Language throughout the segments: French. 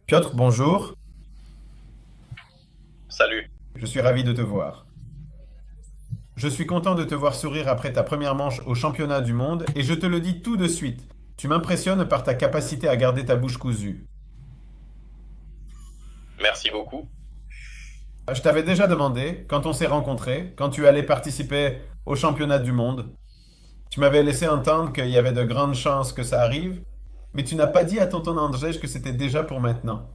Piotr, bonjour. Salut. Je suis ravi de te voir. Je suis content de te voir sourire après ta première manche au championnat du monde et je te le dis tout de suite. Tu m'impressionnes par ta capacité à garder ta bouche cousue. Merci beaucoup. Je t'avais déjà demandé, quand on s'est rencontrés, quand tu allais participer au championnat du monde, tu m'avais laissé entendre qu'il y avait de grandes chances que ça arrive, mais tu n'as pas dit à tonton Andrzej que c'était déjà pour maintenant.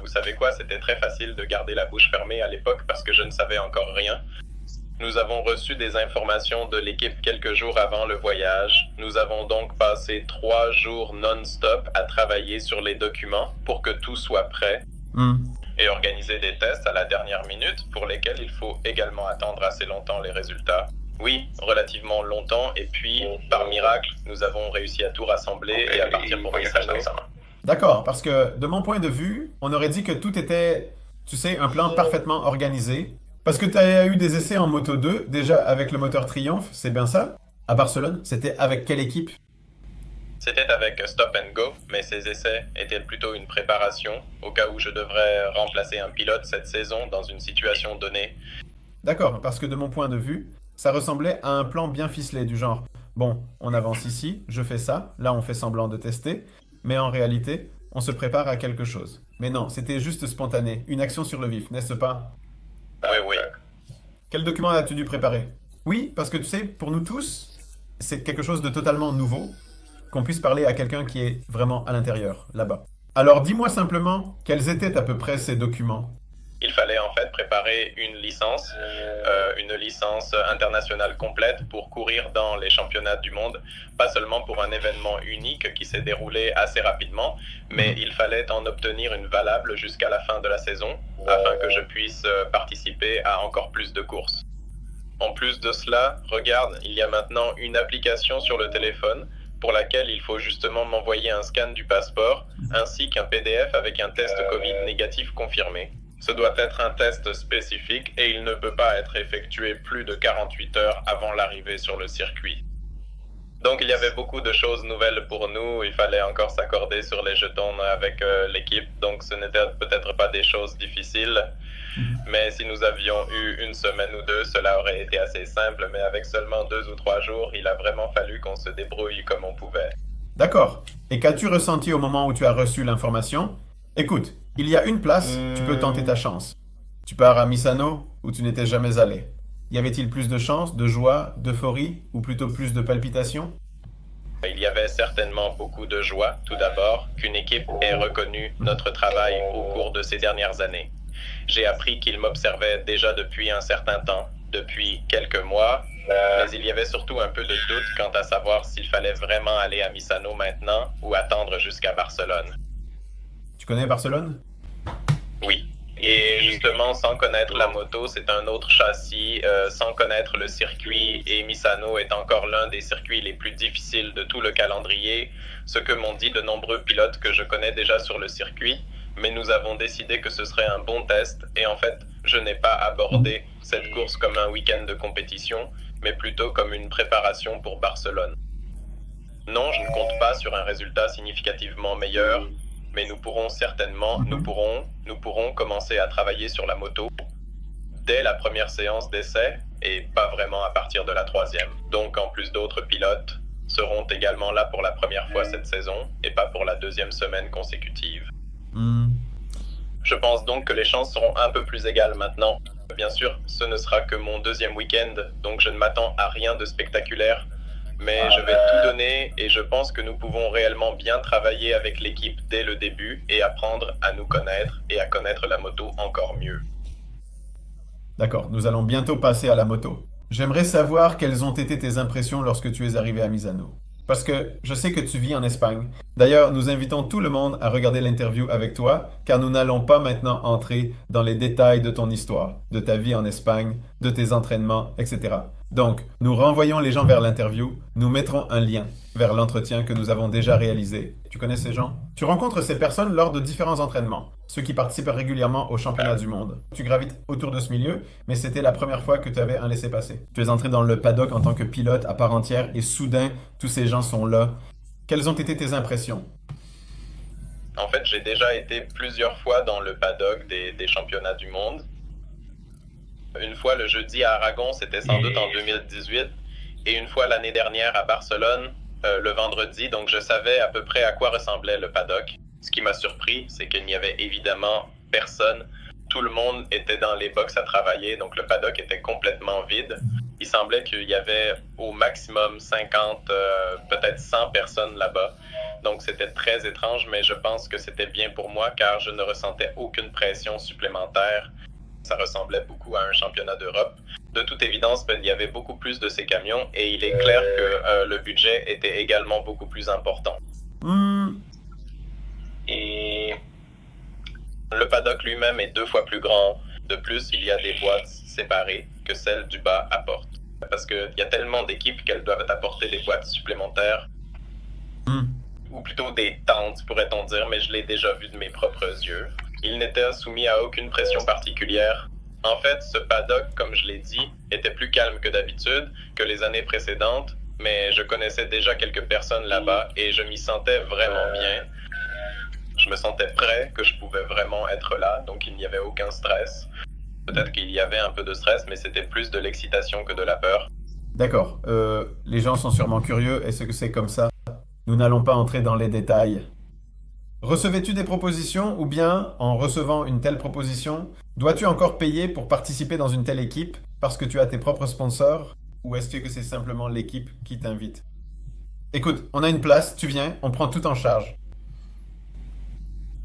Vous savez quoi, c'était très facile de garder la bouche fermée à l'époque parce que je ne savais encore rien. Nous avons reçu des informations de l'équipe quelques jours avant le voyage. Nous avons donc passé 3 jours non-stop à travailler sur les documents pour que tout soit prêt Hmm. et organiser des tests à la dernière minute pour lesquels il faut également attendre assez longtemps les résultats. Oui, relativement longtemps, et puis, par miracle, nous avons réussi à tout rassembler et à partir pour Misano. D'accord, parce que de mon point de vue, on aurait dit que tout était, tu sais, un plan parfaitement organisé. Parce que tu as eu des essais en Moto 2, déjà avec le moteur Triumph, c'est bien ça? À Barcelone, c'était avec quelle équipe? C'était avec Stop and Go, mais ces essais étaient plutôt une préparation au cas où je devrais remplacer un pilote cette saison dans une situation donnée. D'accord, parce que de mon point de vue, ça ressemblait à un plan bien ficelé du genre, bon, on avance ici, je fais ça, là on fait semblant de tester, mais en réalité, on se prépare à quelque chose. Mais non, c'était juste spontané, une action sur le vif, n'est-ce pas? Oui, oui. Quel document as-tu dû préparer? Oui, parce que tu sais, pour nous tous, c'est quelque chose de totalement nouveau, qu'on puisse parler à quelqu'un qui est vraiment à l'intérieur, là-bas. Alors dis-moi simplement, quels étaient à peu près ces documents? Il fallait en fait préparer une licence internationale complète pour courir dans les championnats du monde, pas seulement pour un événement unique qui s'est déroulé assez rapidement, mais il fallait en obtenir une valable jusqu'à la fin de la saison, afin que je puisse participer à encore plus de courses. En plus de cela, regarde, il y a maintenant une application sur le téléphone pour laquelle il faut justement m'envoyer un scan du passeport ainsi qu'un PDF avec un test Covid négatif confirmé. Ce doit être un test spécifique et il ne peut pas être effectué plus de 48 heures avant l'arrivée sur le circuit. Donc il y avait beaucoup de choses nouvelles pour nous, il fallait encore s'accorder sur les jetons avec l'équipe, donc ce n'était peut-être pas des choses difficiles, mais si nous avions eu une semaine ou deux, cela aurait été assez simple, mais avec seulement 2 ou 3 jours, il a vraiment fallu qu'on se débrouille comme on pouvait. D'accord. Et qu'as-tu ressenti au moment où tu as reçu l'information? Écoute, il y a une place, tu peux tenter ta chance. Tu pars à Misano, où tu n'étais jamais allé. Y avait-il plus de chance, de joie, d'euphorie, ou plutôt plus de palpitations? Il y avait certainement beaucoup de joie, tout d'abord, qu'une équipe ait reconnu notre travail au cours de ces dernières années. J'ai appris qu'ils m'observaient déjà depuis un certain temps, depuis quelques mois, mais il y avait surtout un peu de doute quant à savoir s'il fallait vraiment aller à Misano maintenant ou attendre jusqu'à Barcelone. Tu connais Barcelone? Oui. Et justement, sans connaître la moto, c'est un autre châssis, sans connaître le circuit, et Misano est encore l'un des circuits les plus difficiles de tout le calendrier, ce que m'ont dit de nombreux pilotes que je connais déjà sur le circuit, mais nous avons décidé que ce serait un bon test, et en fait, je n'ai pas abordé cette course comme un week-end de compétition, mais plutôt comme une préparation pour Barcelone. Non, je ne compte pas sur un résultat significativement meilleur, mais nous pourrons commencer à travailler sur la moto dès la première séance d'essai et pas vraiment à partir de la troisième. Donc, en plus d'autres pilotes seront également là pour la première fois cette saison et pas pour la deuxième semaine consécutive. Hmm. Je pense donc que les chances seront un peu plus égales maintenant. Bien sûr, ce ne sera que mon deuxième week-end, donc je ne m'attends à rien de spectaculaire, mais je vais tout donner et je pense que nous pouvons réellement bien travailler avec l'équipe dès le début et apprendre à nous connaître et à connaître la moto encore mieux. D'accord, nous allons bientôt passer à la moto. J'aimerais savoir quelles ont été tes impressions lorsque tu es arrivé à Misano. Parce que je sais que tu vis en Espagne. D'ailleurs, nous invitons tout le monde à regarder l'interview avec toi, car nous n'allons pas maintenant entrer dans les détails de ton histoire, de ta vie en Espagne, de tes entraînements, etc. Donc, nous renvoyons les gens vers l'interview, nous mettrons un lien vers l'entretien que nous avons déjà réalisé. Tu connais ces gens? Tu rencontres ces personnes lors de différents entraînements, ceux qui participent régulièrement au championnat du monde. Tu gravites autour de ce milieu, mais c'était la première fois que tu avais un laissez-passer. Tu es entré dans le paddock en tant que pilote à part entière et soudain, tous ces gens sont là. Quelles ont été tes impressions? En fait, j'ai déjà été plusieurs fois dans le paddock des championnats du monde. Une fois le jeudi à Aragon, c'était sans doute en 2018, et une fois l'année dernière à Barcelone, le vendredi, donc je savais à peu près à quoi ressemblait le paddock. Ce qui m'a surpris, c'est qu'il n'y avait évidemment personne. Tout le monde était dans les box à travailler, donc le paddock était complètement vide. Il semblait qu'il y avait au maximum 50, peut-être 100 personnes là-bas. Donc c'était très étrange, mais je pense que c'était bien pour moi car je ne ressentais aucune pression supplémentaire. Ça ressemblait beaucoup à un championnat d'Europe. De toute évidence, il y avait beaucoup plus de ces camions et il est clair que le budget était également beaucoup plus important. Et le paddock lui-même est 2 fois plus grand. De plus, il y a des boîtes séparées que celles du bas apportent. Parce qu'il y a tellement d'équipes qu'elles doivent apporter des boîtes supplémentaires. Ou plutôt des tentes, pourrait-on dire, mais je l'ai déjà vu de mes propres yeux. Il n'était soumis à aucune pression particulière. En fait, ce paddock, comme je l'ai dit, était plus calme que d'habitude, que les années précédentes, mais je connaissais déjà quelques personnes là-bas et je m'y sentais vraiment bien. Je me sentais prêt, que je pouvais vraiment être là, donc il n'y avait aucun stress. Peut-être qu'il y avait un peu de stress, mais c'était plus de l'excitation que de la peur. D'accord. Les gens sont sûrement curieux. Est-ce que c'est comme ça? Nous n'allons pas entrer dans les détails. Recevais-tu des propositions ou bien, en recevant une telle proposition, dois-tu encore payer pour participer dans une telle équipe parce que tu as tes propres sponsors ou est-ce que c'est simplement l'équipe qui t'invite? Écoute, on a une place, tu viens, on prend tout en charge.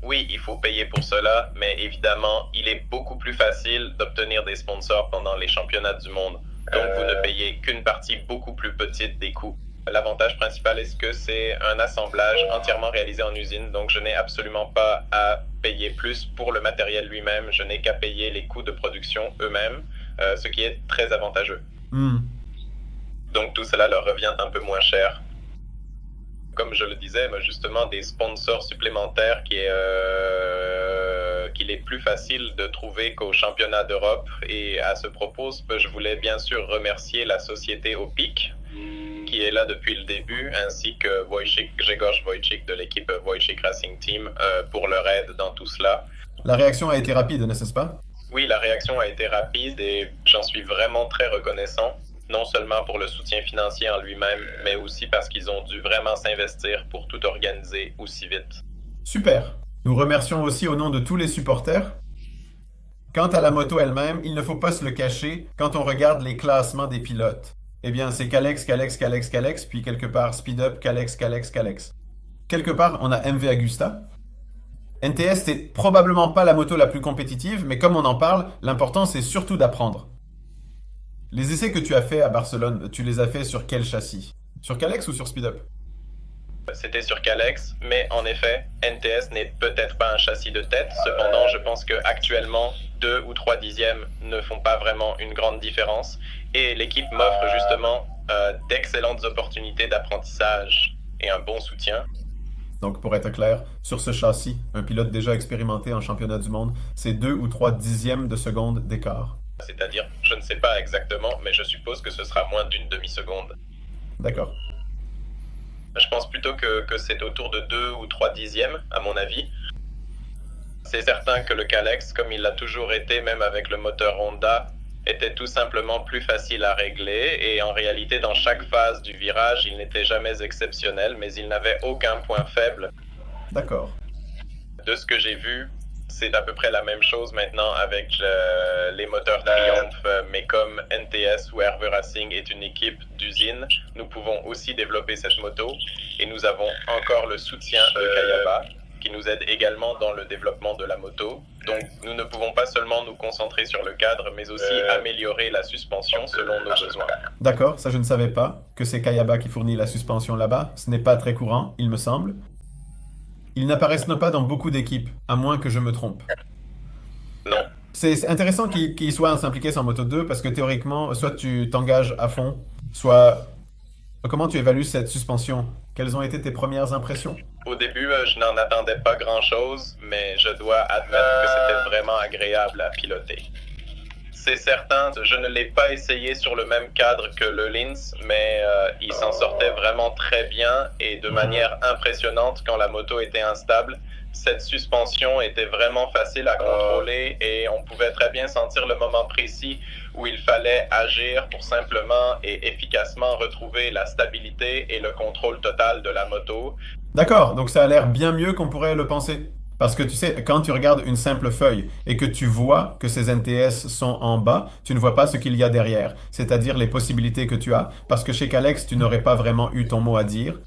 Oui, il faut payer pour cela, mais évidemment, il est beaucoup plus facile d'obtenir des sponsors pendant les championnats du monde. Donc, vous ne payez qu'une partie beaucoup plus petite des coûts. L'avantage principal est que c'est un assemblage entièrement réalisé en usine, donc je n'ai absolument pas à payer plus pour le matériel lui-même, je n'ai qu'à payer les coûts de production eux-mêmes, ce qui est très avantageux. Donc tout cela leur revient un peu moins cher. Comme je le disais, justement, des sponsors supplémentaires qu'il est plus facile de trouver qu'au championnat d'Europe. Et à ce propos, je voulais bien sûr remercier la société OPIC, qui est là depuis le début, ainsi que Grzegorz Wojcik de l'équipe Wojcik Racing Team pour leur aide dans tout cela. La réaction a été rapide, n'est-ce pas? Oui, la réaction a été rapide et j'en suis vraiment très reconnaissant. Non seulement pour le soutien financier en lui-même, mais aussi parce qu'ils ont dû vraiment s'investir pour tout organiser aussi vite. Super. Nous remercions aussi au nom de tous les supporters. Quant à la moto elle-même, il ne faut pas se le cacher quand on regarde les classements des pilotes. Eh bien, c'est Kalex, puis quelque part Speed Up, Kalex. Quelque part, on a MV Agusta. NTS, c'est probablement pas la moto la plus compétitive, mais comme on en parle, l'important c'est surtout d'apprendre. Les essais que tu as fait à Barcelone, tu les as fait sur quel châssis? Sur Kalex ou sur Speed Up? C'était sur Kalex, mais en effet, NTS n'est peut-être pas un châssis de tête. Cependant, je pense qu'actuellement, 2 ou 3 dixièmes ne font pas vraiment une grande différence. Et l'équipe m'offre justement d'excellentes opportunités d'apprentissage et un bon soutien. Donc, pour être clair, sur ce châssis, un pilote déjà expérimenté en championnat du monde, c'est 2 ou 3 dixièmes de seconde d'écart. C'est-à-dire, je ne sais pas exactement, mais je suppose que ce sera moins d'une demi-seconde. D'accord. Je pense plutôt que c'est autour de 2 ou 3 dixièmes, à mon avis. C'est certain que le Kalex, comme il l'a toujours été, même avec le moteur Honda, était tout simplement plus facile à régler. Et en réalité, dans chaque phase du virage, il n'était jamais exceptionnel, mais il n'avait aucun point faible. D'accord. De ce que j'ai vu, c'est à peu près la même chose maintenant avec les moteurs Triumph, mais comme NTS ou Hervé Racing est une équipe d'usine, nous pouvons aussi développer cette moto et nous avons encore le soutien de Kayaba qui nous aide également dans le développement de la moto. Donc nous ne pouvons pas seulement nous concentrer sur le cadre, mais aussi améliorer la suspension selon nos besoins. D'accord, ça je ne savais pas, que c'est Kayaba qui fournit la suspension là-bas. Ce n'est pas très courant, il me semble. Ils n'apparaissent pas dans beaucoup d'équipes, à moins que je me trompe. Non. C'est intéressant qu'ils soient s'impliquer sur Moto 2 parce que théoriquement, soit tu t'engages à fond, soit... Comment tu évalues cette suspension? Quelles ont été tes premières impressions? Au début, je n'en attendais pas grand-chose, mais je dois admettre que c'était vraiment agréable à piloter. C'est certain, je ne l'ai pas essayé sur le même cadre que le Linz, mais il s'en sortait vraiment très bien et de manière impressionnante quand la moto était instable. Cette suspension était vraiment facile à contrôler et on pouvait très bien sentir le moment précis où il fallait agir pour simplement et efficacement retrouver la stabilité et le contrôle total de la moto. D'accord, donc ça a l'air bien mieux qu'on pourrait le penser. Parce que tu sais, quand tu regardes une simple feuille et que tu vois que ces NTS sont en bas, tu ne vois pas ce qu'il y a derrière, c'est-à-dire les possibilités que tu as. Parce que chez Calex, tu n'aurais pas vraiment eu ton mot à dire.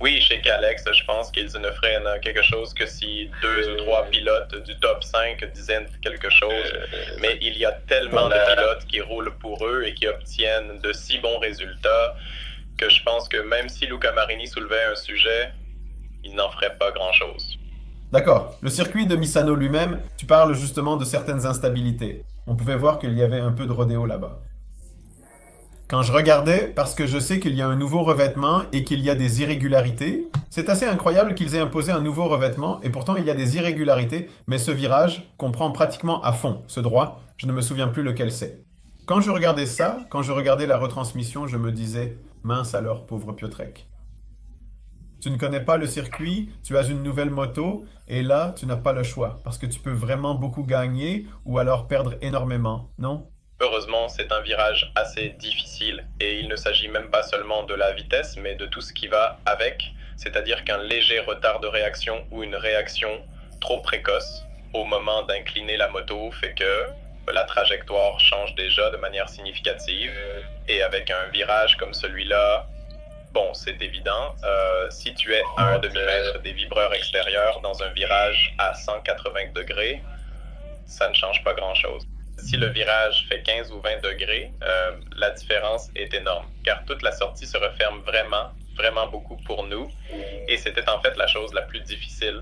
Oui, chez Calex, je pense qu'ils ne feraient quelque chose que si deux ou trois pilotes du top 5 disaient quelque chose. Mais il y a tellement de pilotes qui roulent pour eux et qui obtiennent de si bons résultats que je pense que même si Luca Marini soulevait un sujet, il n'en ferait pas grand-chose. D'accord. Le circuit de Misano lui-même, tu parles justement de certaines instabilités. On pouvait voir qu'il y avait un peu de rodéo là-bas. Quand je regardais, parce que je sais qu'il y a un nouveau revêtement et qu'il y a des irrégularités, c'est assez incroyable qu'ils aient imposé un nouveau revêtement et pourtant il y a des irrégularités, mais ce virage comprend pratiquement à fond ce droit, je ne me souviens plus lequel c'est. Quand je regardais ça, quand je regardais la retransmission, je me disais, mince alors, pauvre Piotrek. Tu ne connais pas le circuit, tu as une nouvelle moto, et là, tu n'as pas le choix, parce que tu peux vraiment beaucoup gagner ou alors perdre énormément, non? Heureusement, c'est un virage assez difficile et il ne s'agit même pas seulement de la vitesse, mais de tout ce qui va avec, c'est-à-dire qu'un léger retard de réaction ou une réaction trop précoce au moment d'incliner la moto fait que la trajectoire change déjà de manière significative et avec un virage comme celui-là, bon, c'est évident, si tu es à un demi-mètre des vibreurs extérieurs dans un virage à 180 degrés, ça ne change pas grand-chose. Si le virage fait 15 ou 20 degrés, la différence est énorme, car toute la sortie se referme vraiment, vraiment beaucoup pour nous, et c'était en fait la chose la plus difficile.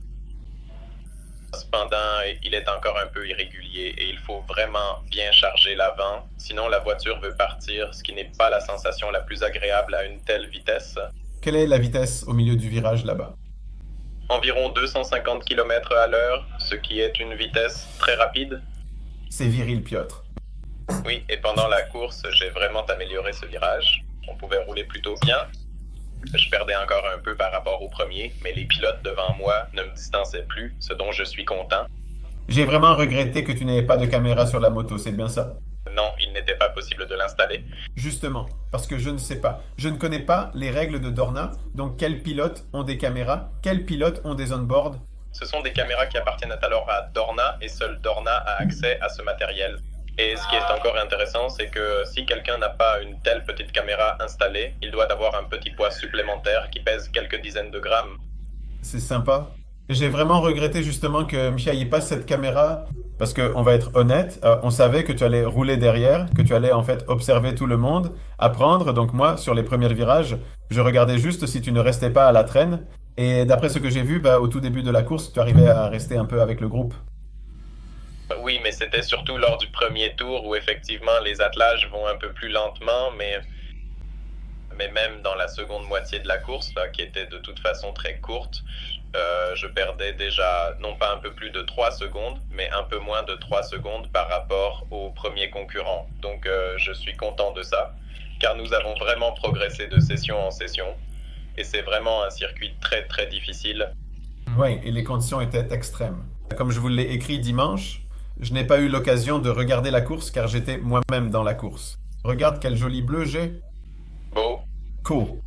Cependant, il est encore un peu irrégulier et il faut vraiment bien charger l'avant, sinon la voiture veut partir, ce qui n'est pas la sensation la plus agréable à une telle vitesse. Quelle est la vitesse au milieu du virage là-bas? Environ 250 km à l'heure, ce qui est une vitesse très rapide. C'est viril, Piotr. Oui, et pendant la course, j'ai vraiment amélioré ce virage. On pouvait rouler plutôt bien. Je perdais encore un peu par rapport au premier, mais les pilotes devant moi ne me distançaient plus, ce dont je suis content. J'ai vraiment regretté que tu n'avais pas de caméra sur la moto, c'est bien ça? Non, il n'était pas possible de l'installer. Justement, parce que je ne sais pas. Je ne connais pas les règles de Dorna, donc quels pilotes ont des caméras, quels pilotes ont des on-board. Ce sont des caméras qui appartiennent alors à Dorna et seul Dorna a accès à ce matériel. Et ce qui est encore intéressant, c'est que si quelqu'un n'a pas une telle petite caméra installée, il doit avoir un petit poids supplémentaire qui pèse quelques dizaines de grammes. C'est sympa. J'ai vraiment regretté justement que Micha y passe cette caméra, parce que on va être honnête, on savait que tu allais rouler derrière, que tu allais en fait observer tout le monde, apprendre. Donc moi, sur les premiers virages, je regardais juste si tu ne restais pas à la traîne. Et d'après ce que j'ai vu, bah, au tout début de la course, tu arrivais à rester un peu avec le groupe. Oui, mais c'était surtout lors du premier tour où effectivement les attelages vont un peu plus lentement, mais même dans la seconde moitié de la course, là, qui était de toute façon très courte, je perdais déjà non pas un peu plus de 3 secondes, mais un peu moins de 3 secondes par rapport au premier concurrent. Donc je suis content de ça, car nous avons vraiment progressé de session en session, et c'est vraiment un circuit très très difficile. Oui, et les conditions étaient extrêmes. Comme je vous l'ai écrit dimanche, je n'ai pas eu l'occasion de regarder la course car j'étais moi-même dans la course. Regarde quel joli bleu j'ai. Beau. Cool.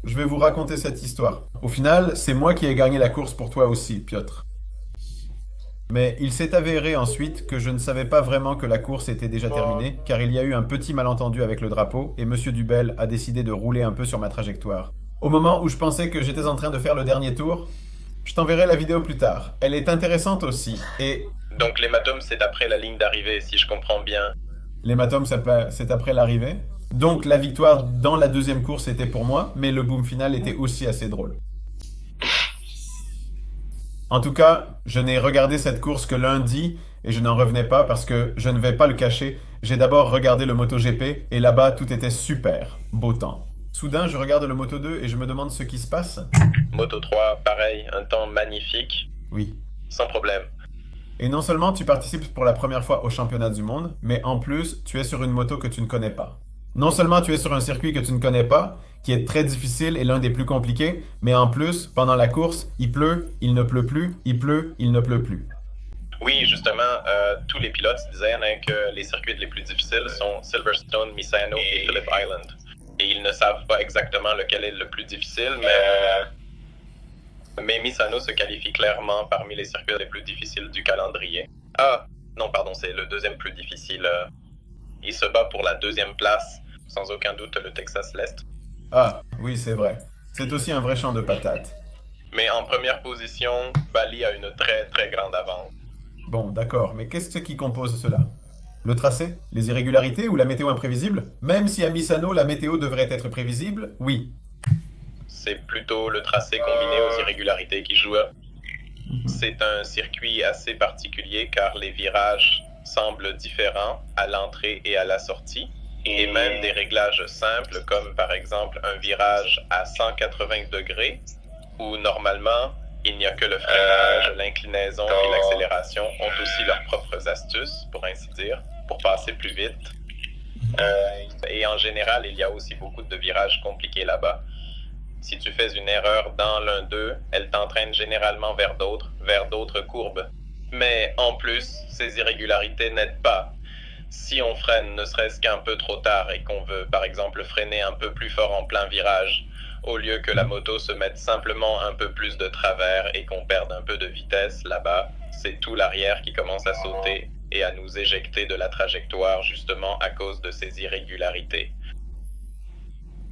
Je vais vous raconter cette histoire. Au final, c'est moi qui ai gagné la course pour toi aussi, Piotr. Mais il s'est avéré ensuite que je ne savais pas vraiment que la course était déjà terminée, car il y a eu un petit malentendu avec le drapeau, et Monsieur Dubel a décidé de rouler un peu sur ma trajectoire. Au moment où je pensais que j'étais en train de faire le dernier tour, je t'enverrai la vidéo plus tard. Elle est intéressante aussi, et Donc l'hématome, c'est après la ligne d'arrivée, si je comprends bien. l'hématome, c'est après l'arrivée. Donc la victoire dans la deuxième course était pour moi, mais le boom final était aussi assez drôle. En tout cas, je n'ai regardé cette course que lundi et je n'en revenais pas parce que je ne vais pas le cacher. J'ai d'abord regardé le MotoGP et là-bas tout était super, beau temps. Soudain, je regarde le Moto 2 et je me demande ce qui se passe. Moto 3, pareil, un temps magnifique, Oui. sans problème. Et non seulement tu participes pour la première fois au championnat du monde, mais en plus, tu es sur une moto que tu ne connais pas. Non seulement tu es sur un circuit que tu ne connais pas, qui est très difficile et l'un des plus compliqués, mais en plus, pendant la course, il pleut, il ne pleut plus, il pleut, il ne pleut plus. Oui, justement, tous les pilotes disaient que les circuits les plus difficiles sont Silverstone, Misano et Phillip Island. Et ils ne savent pas exactement lequel est le plus difficile, mais Misano se qualifie clairement parmi les circuits les plus difficiles du calendrier. Ah, non, pardon, c'est le deuxième plus difficile. Il se bat pour la deuxième place, sans aucun doute, le Texas l'Est. Ah, oui, c'est vrai. C'est aussi un vrai champ de patates. Mais en première position, Bali a une très très grande avance. Bon, d'accord, mais qu'est-ce qui compose cela? Le tracé? Les irrégularités ou la météo imprévisible? Même si à Misano, la météo devrait être prévisible, oui. C'est plutôt le tracé combiné aux irrégularités qui joue. C'est un circuit assez particulier car les virages semblent différents à l'entrée et à la sortie. Et même des réglages simples comme par exemple un virage à 180 degrés où normalement il n'y a que le freinage, l'inclinaison et l'accélération ont aussi leurs propres astuces, pour ainsi dire, pour passer plus vite. Et en général, il y a aussi beaucoup de virages compliqués là-bas. Si tu fais une erreur dans l'un d'eux, elle t'entraîne généralement vers d'autres courbes. Mais en plus, ces irrégularités n'aident pas. Si on freine ne serait-ce qu'un peu trop tard et qu'on veut par exemple freiner un peu plus fort en plein virage, au lieu que la moto se mette simplement un peu plus de travers et qu'on perde un peu de vitesse là-bas, c'est tout l'arrière qui commence à sauter et à nous éjecter de la trajectoire justement à cause de ces irrégularités.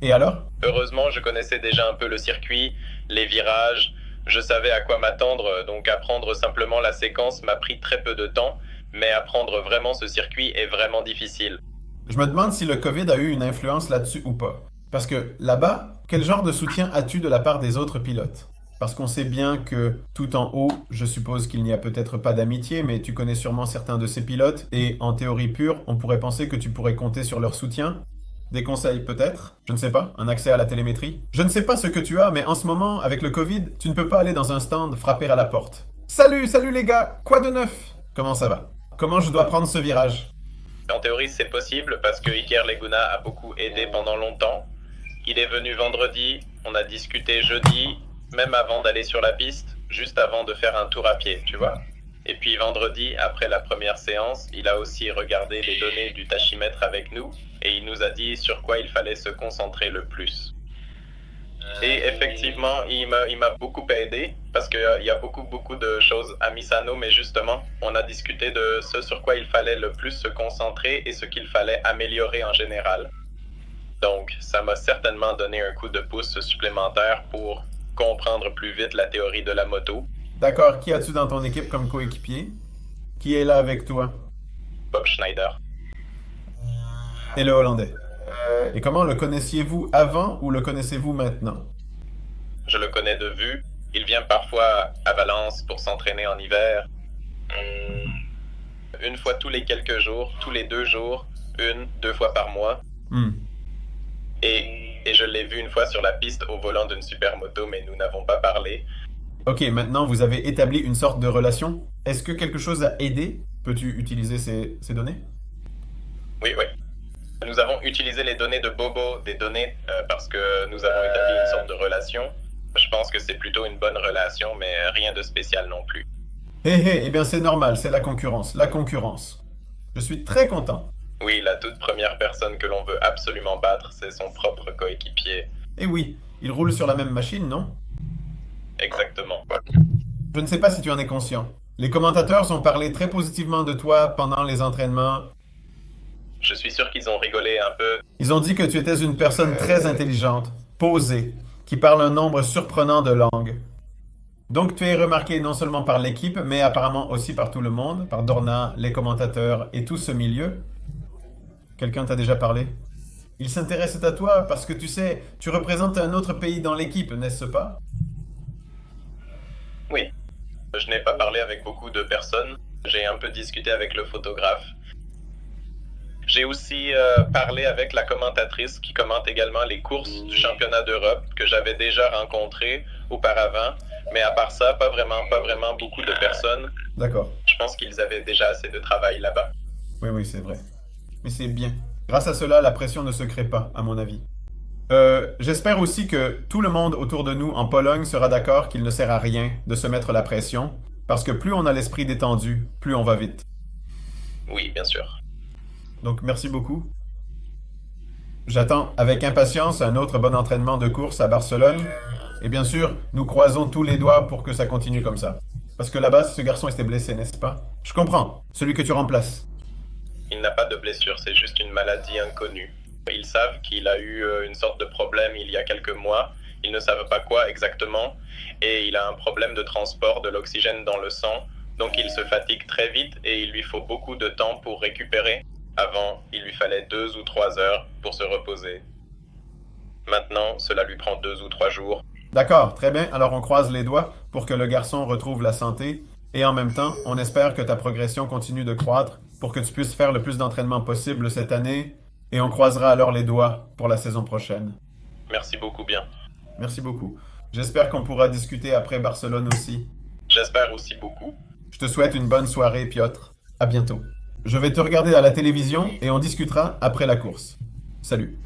Et alors? Heureusement, je connaissais déjà un peu le circuit, les virages, je savais à quoi m'attendre, donc apprendre simplement la séquence m'a pris très peu de temps, mais apprendre vraiment ce circuit est vraiment difficile. Je me demande si le Covid a eu une influence là-dessus ou pas. Parce que là-bas, quel genre de soutien as-tu de la part des autres pilotes? Parce qu'on sait bien que tout en haut, je suppose qu'il n'y a peut-être pas d'amitié, mais tu connais sûrement certains de ces pilotes, et en théorie pure, on pourrait penser que tu pourrais compter sur leur soutien. Des conseils peut-être? Je ne sais pas, un accès à la télémétrie? Je ne sais pas ce que tu as, mais en ce moment, avec le Covid, tu ne peux pas aller dans un stand frapper à la porte. Salut, salut les gars, quoi de neuf? Comment ça va? Comment je dois prendre ce virage? En théorie, c'est possible parce que Iker Leguna a beaucoup aidé pendant longtemps. Il est venu vendredi, on a discuté jeudi, même avant d'aller sur la piste, juste avant de faire un tour à pied, tu vois. Et puis vendredi, après la première séance, il a aussi regardé les données du tachymètre avec nous et il nous a dit sur quoi il fallait se concentrer le plus. Et effectivement, il m'a beaucoup aidé parce qu'il y a beaucoup de choses à Misano, mais justement, on a discuté de ce sur quoi il fallait le plus se concentrer et ce qu'il fallait améliorer en général. Donc, ça m'a certainement donné un coup de pouce supplémentaire pour comprendre plus vite la théorie de la moto. D'accord, qui as-tu dans ton équipe comme coéquipier? Qui est là avec toi? Bob Schneider. Et le Hollandais. Et comment le connaissiez-vous avant ou le connaissez-vous maintenant? Je le connais de vue. Il vient parfois à Valence pour s'entraîner en hiver. Une fois tous les quelques jours, tous les 2 jours, 2 fois par mois. Et je l'ai vu une fois sur la piste au volant d'une supermoto, mais nous n'avons pas parlé. Ok, maintenant vous avez établi une sorte de relation. Est-ce que quelque chose a aidé? Peux-tu utiliser ces données? Oui. Nous avons utilisé les données de Bobo, des données, parce que nous avons établi une sorte de relation. Je pense que c'est plutôt une bonne relation, mais rien de spécial non plus. Eh bien c'est normal, c'est la concurrence. La concurrence. Je suis très content. Oui, la toute première personne que l'on veut absolument battre, c'est son propre coéquipier. Eh oui, il roule sur la même machine, non? Exactement. Je ne sais pas si tu en es conscient. Les commentateurs ont parlé très positivement de toi pendant les entraînements. Je suis sûr qu'ils ont rigolé un peu. Ils ont dit que tu étais une personne très intelligente, posée, qui parle un nombre surprenant de langues. Donc tu es remarqué non seulement par l'équipe, mais apparemment aussi par tout le monde, par Dorna, les commentateurs et tout ce milieu. Quelqu'un t'a déjà parlé? Ils s'intéressent à toi parce que tu sais, tu représentes un autre pays dans l'équipe, n'est-ce pas? Oui. Je n'ai pas parlé avec beaucoup de personnes. J'ai un peu discuté avec le photographe. J'ai aussi parlé avec la commentatrice qui commente également les courses du championnat d'Europe que j'avais déjà rencontrées auparavant. Mais à part ça, pas vraiment beaucoup de personnes. D'accord. Je pense qu'ils avaient déjà assez de travail là-bas. Oui, c'est vrai. Mais c'est bien. Grâce à cela, la pression ne se crée pas, à mon avis. J'espère aussi que tout le monde autour de nous en Pologne sera d'accord qu'il ne sert à rien de se mettre la pression, parce que plus on a l'esprit détendu, plus on va vite. Oui, bien sûr. Donc merci beaucoup. J'attends avec impatience un autre bon entraînement de course à Barcelone. Et bien sûr, nous croisons tous les doigts pour que ça continue comme ça. Parce que là-bas, ce garçon était blessé, n'est-ce pas? Je comprends. Celui que tu remplaces. Il n'a pas de blessure, c'est juste une maladie inconnue. Ils savent qu'il a eu une sorte de problème il y a quelques mois. Ils ne savent pas quoi exactement. Et il a un problème de transport de l'oxygène dans le sang. Donc il se fatigue très vite et il lui faut beaucoup de temps pour récupérer. Avant, il lui fallait 2 ou 3 heures pour se reposer. Maintenant, cela lui prend 2 ou 3 jours. D'accord, très bien. Alors on croise les doigts pour que le garçon retrouve la santé. Et en même temps, on espère que ta progression continue de croître pour que tu puisses faire le plus d'entraînement possible cette année. Et on croisera alors les doigts pour la saison prochaine. Merci beaucoup bien. Merci beaucoup. J'espère qu'on pourra discuter après Barcelone aussi. J'espère aussi beaucoup. Je te souhaite une bonne soirée, Piotr. À bientôt. Je vais te regarder à la télévision et on discutera après la course. Salut.